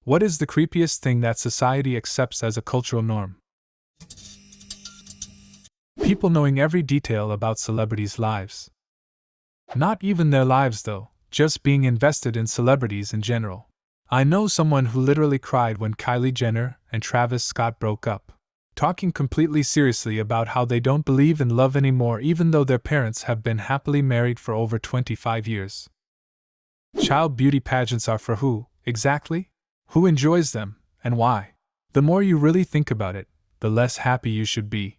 What is the creepiest thing that society accepts as a cultural norm? People knowing every detail about celebrities' lives. Not even their lives, though, just being invested in celebrities in general. I know someone who literally cried when Kylie Jenner and Travis Scott broke up, talking completely seriously about how they don't believe in love anymore even though their parents have been happily married for over 25 years. Child beauty pageants are for who, exactly? Who enjoys them, and why? The more you really think about it, the less happy you should be.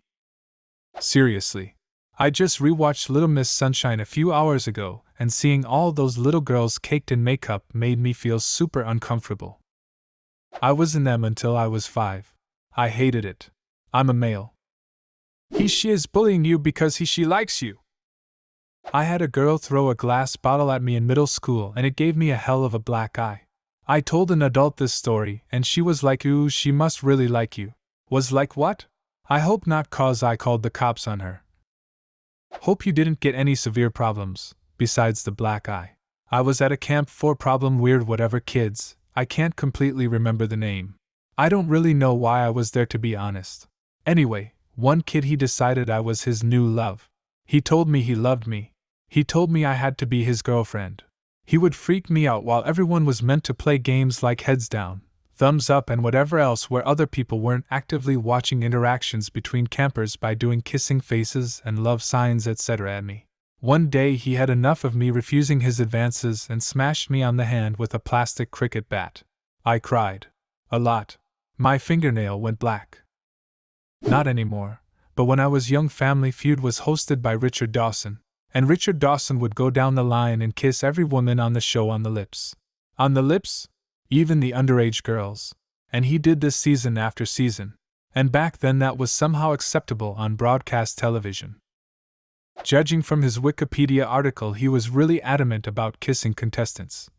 Seriously. I just rewatched Little Miss Sunshine a few hours ago, and seeing all those little girls caked in makeup made me feel super uncomfortable. I was in them until I was 5. I hated it. I'm a male. She is bullying you because she likes you. I had a girl throw a glass bottle at me in middle school and it gave me a hell of a black eye. I told an adult this story and she was like, "Ooh, she must really like you." Was like, what? I hope not, cause I called the cops on her. Hope you didn't get any severe problems, besides the black eye. I was at a camp for problem weird whatever kids, I can't completely remember the name. I don't really know why I was there, to be honest. Anyway, one kid, he decided I was his new love. He told me he loved me. He told me I had to be his girlfriend. He would freak me out while everyone was meant to play games like heads down, thumbs up and whatever else, where other people weren't actively watching interactions between campers by doing kissing faces and love signs etc. at me. One day he had enough of me refusing his advances and smashed me on the hand with a plastic cricket bat. I cried. A lot. My fingernail went black. Not anymore, but when I was young, Family Feud was hosted by Richard Dawson, and Richard Dawson would go down the line and kiss every woman on the show on the lips. On the lips? Even the underage girls. And he did this season after season. And back then that was somehow acceptable on broadcast television. Judging from his Wikipedia article, he was really adamant about kissing contestants.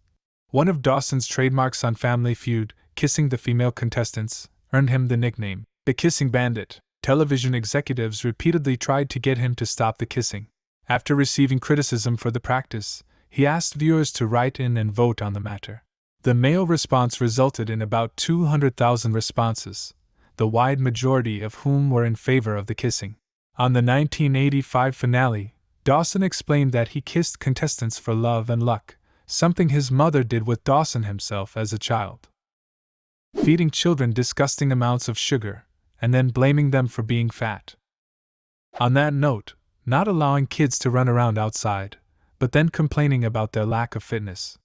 One of Dawson's trademarks on Family Feud, kissing the female contestants, earned him the nickname, the Kissing Bandit. Television executives repeatedly tried to get him to stop the kissing. After receiving criticism for the practice, he asked viewers to write in and vote on the matter. The male response resulted in about 200,000 responses, the wide majority of whom were in favor of the kissing. On the 1985 finale, Dawson explained that he kissed contestants for love and luck, something his mother did with Dawson himself as a child. Feeding children disgusting amounts of sugar, and then blaming them for being fat. On that note, not allowing kids to run around outside, but then complaining about their lack of fitness.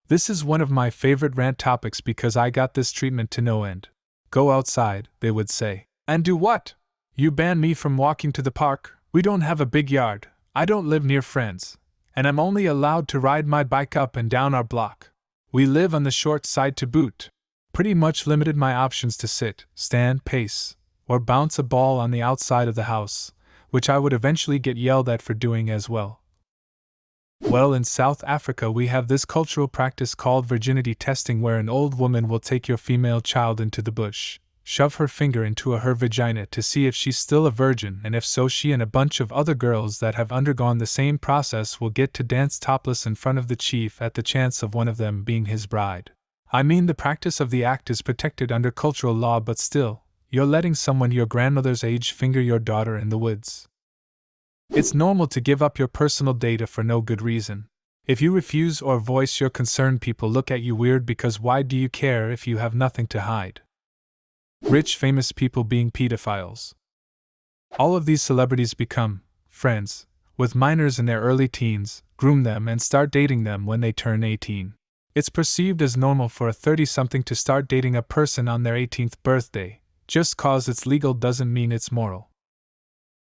This is one of my favorite rant topics because I got this treatment to no end. Go outside, they would say. And do what? You ban me from walking to the park, we don't have a big yard, I don't live near friends, and I'm only allowed to ride my bike up and down our block. We live on the short side to boot. Pretty much limited my options to sit, stand, pace, or bounce a ball on the outside of the house, which I would eventually get yelled at for doing as well. Well, in South Africa we have this cultural practice called virginity testing, where an old woman will take your female child into the bush, shove her finger into her vagina to see if she's still a virgin, and if so, she and a bunch of other girls that have undergone the same process will get to dance topless in front of the chief at the chance of one of them being his bride. I mean, the practice of the act is protected under cultural law, but still, you're letting someone your grandmother's age finger your daughter in the woods. It's normal to give up your personal data for no good reason. If you refuse or voice your concern, people look at you weird because why do you care if you have nothing to hide? Rich, famous people being pedophiles. All of these celebrities become friends with minors in their early teens, groom them, and start dating them when they turn 18. It's perceived as normal for a 30-something to start dating a person on their 18th birthday. Just cause it's legal doesn't mean it's moral.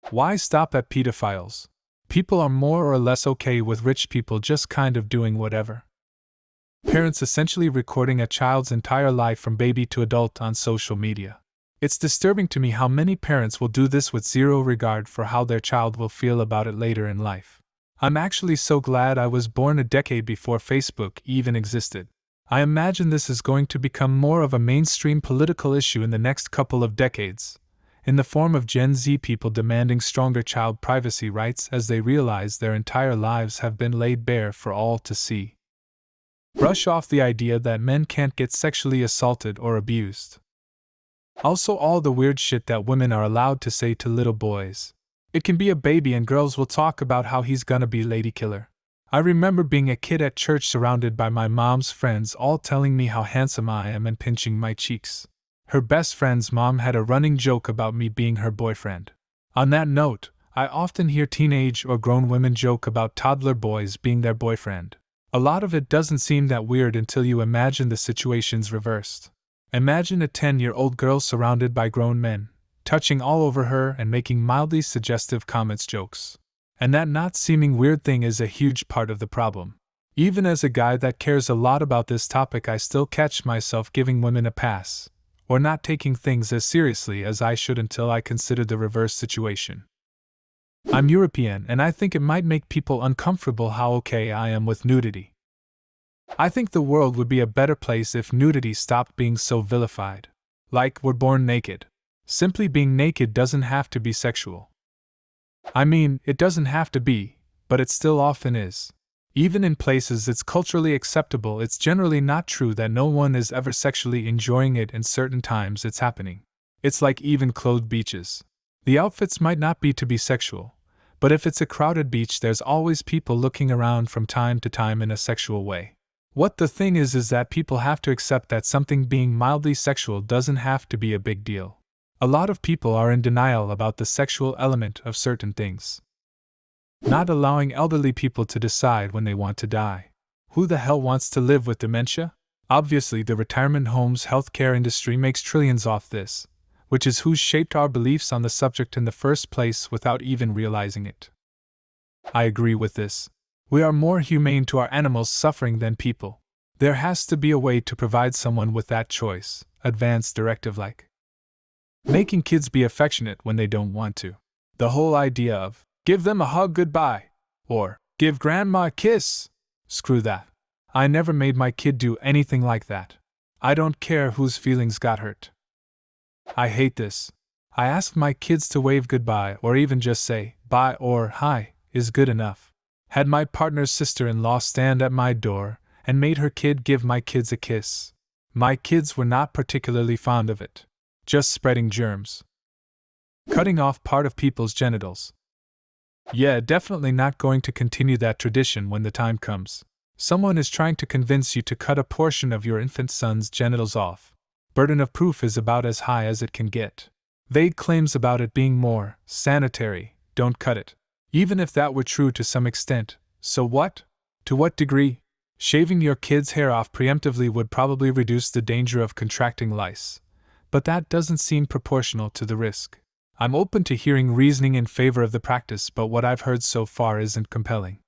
Why stop at pedophiles? People are more or less okay with rich people just kind of doing whatever. Parents essentially recording a child's entire life from baby to adult on social media. It's disturbing to me how many parents will do this with zero regard for how their child will feel about it later in life. I'm actually so glad I was born a decade before Facebook even existed. I imagine this is going to become more of a mainstream political issue in the next couple of decades, in the form of Gen Z people demanding stronger child privacy rights as they realize their entire lives have been laid bare for all to see. Brush off the idea that men can't get sexually assaulted or abused. Also, all the weird shit that women are allowed to say to little boys. It can be a baby and girls will talk about how he's gonna be lady killer. I remember being a kid at church surrounded by my mom's friends all telling me how handsome I am and pinching my cheeks. Her best friend's mom had a running joke about me being her boyfriend. On that note, I often hear teenage or grown women joke about toddler boys being their boyfriend. A lot of it doesn't seem that weird until you imagine the situations reversed. Imagine a 10-year-old girl surrounded by grown men, touching all over her and making mildly suggestive comments jokes. And that not seeming weird thing is a huge part of the problem. Even as a guy that cares a lot about this topic, I still catch myself giving women a pass, or not taking things as seriously as I should until I consider the reverse situation. I'm European, and I think it might make people uncomfortable how okay I am with nudity. I think the world would be a better place if nudity stopped being so vilified. Like, we're born naked. Simply being naked doesn't have to be sexual. I mean, it doesn't have to be, but it still often is. Even in places it's culturally acceptable, it's generally not true that no one is ever sexually enjoying it, and certain times it's happening. It's like even clothed beaches. The outfits might not be to be sexual, but if it's a crowded beach, there's always people looking around from time to time in a sexual way. What the thing is that people have to accept that something being mildly sexual doesn't have to be a big deal. A lot of people are in denial about the sexual element of certain things. Not allowing elderly people to decide when they want to die. Who the hell wants to live with dementia? Obviously, the retirement homes healthcare industry makes trillions off this, which is who shaped our beliefs on the subject in the first place without even realizing it. I agree with this. We are more humane to our animals suffering than people. There has to be a way to provide someone with that choice, advanced directive like. Making kids be affectionate when they don't want to. The whole idea of, give them a hug goodbye, or, give grandma a kiss. Screw that. I never made my kid do anything like that. I don't care whose feelings got hurt. I hate this. I ask my kids to wave goodbye or even just say, bye or hi, is good enough. Had my partner's sister-in-law stand at my door and made her kid give my kids a kiss. My kids were not particularly fond of it. Just spreading germs. Cutting off part of people's genitals. Yeah, definitely not going to continue that tradition when the time comes. Someone is trying to convince you to cut a portion of your infant son's genitals off. Burden of proof is about as high as it can get. Vague claims about it being more sanitary, don't cut it. Even if that were true to some extent, so what? To what degree? Shaving your kid's hair off preemptively would probably reduce the danger of contracting lice, but that doesn't seem proportional to the risk. I'm open to hearing reasoning in favor of the practice, but what I've heard so far isn't compelling.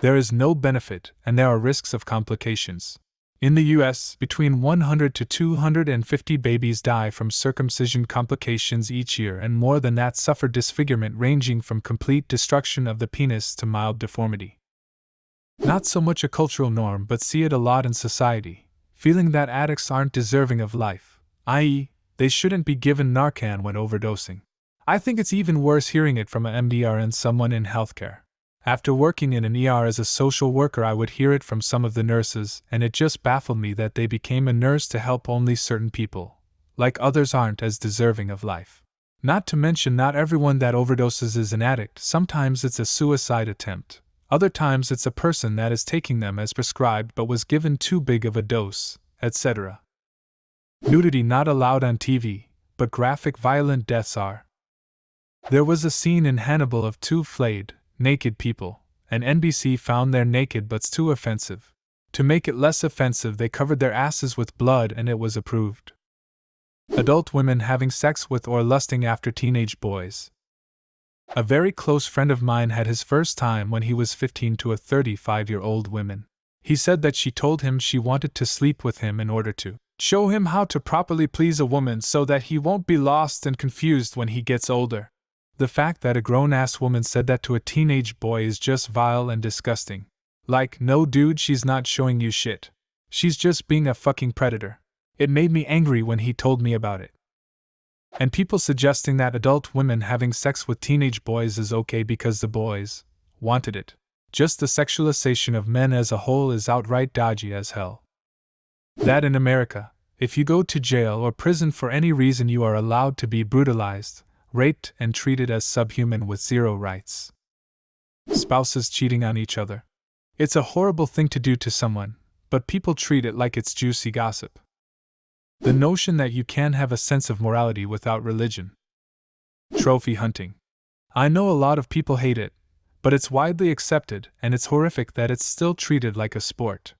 There is no benefit, and there are risks of complications. In the US, between 100 to 250 babies die from circumcision complications each year, and more than that suffer disfigurement ranging from complete destruction of the penis to mild deformity. Not so much a cultural norm, but see it a lot in society, feeling that addicts aren't deserving of life, i.e., they shouldn't be given Narcan when overdosing. I think it's even worse hearing it from an MDR and someone in healthcare. After working in an ER as a social worker, I would hear it from some of the nurses, and it just baffled me that they became a nurse to help only certain people, like others aren't as deserving of life. Not to mention, not everyone that overdoses is an addict. Sometimes it's a suicide attempt. Other times it's a person that is taking them as prescribed but was given too big of a dose, etc. Nudity not allowed on TV, but graphic violent deaths are. There was a scene in Hannibal of two flayed, naked people, and NBC found they're naked but's too offensive. To make it less offensive, they covered their asses with blood and it was approved. Adult women having sex with or lusting after teenage boys. A very close friend of mine had his first time when he was 15 to a 35-year-old woman. He said that she told him she wanted to sleep with him in order to show him how to properly please a woman so that he won't be lost and confused when he gets older. The fact that a grown-ass woman said that to a teenage boy is just vile and disgusting. Like, no dude, she's not showing you shit. She's just being a fucking predator. It made me angry when he told me about it. And people suggesting that adult women having sex with teenage boys is okay because the boys wanted it. Just the sexualization of men as a whole is outright dodgy as hell. That in America, if you go to jail or prison for any reason, you are allowed to be brutalized, raped, and treated as subhuman with zero rights. Spouses cheating on each other. It's a horrible thing to do to someone, but people treat it like it's juicy gossip. The notion that you can have a sense of morality without religion. Trophy hunting. I know a lot of people hate it, but it's widely accepted, and it's horrific that it's still treated like a sport.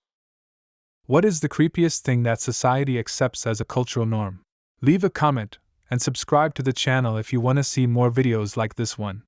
What is the creepiest thing that society accepts as a cultural norm? Leave a comment, and subscribe to the channel if you want to see more videos like this one.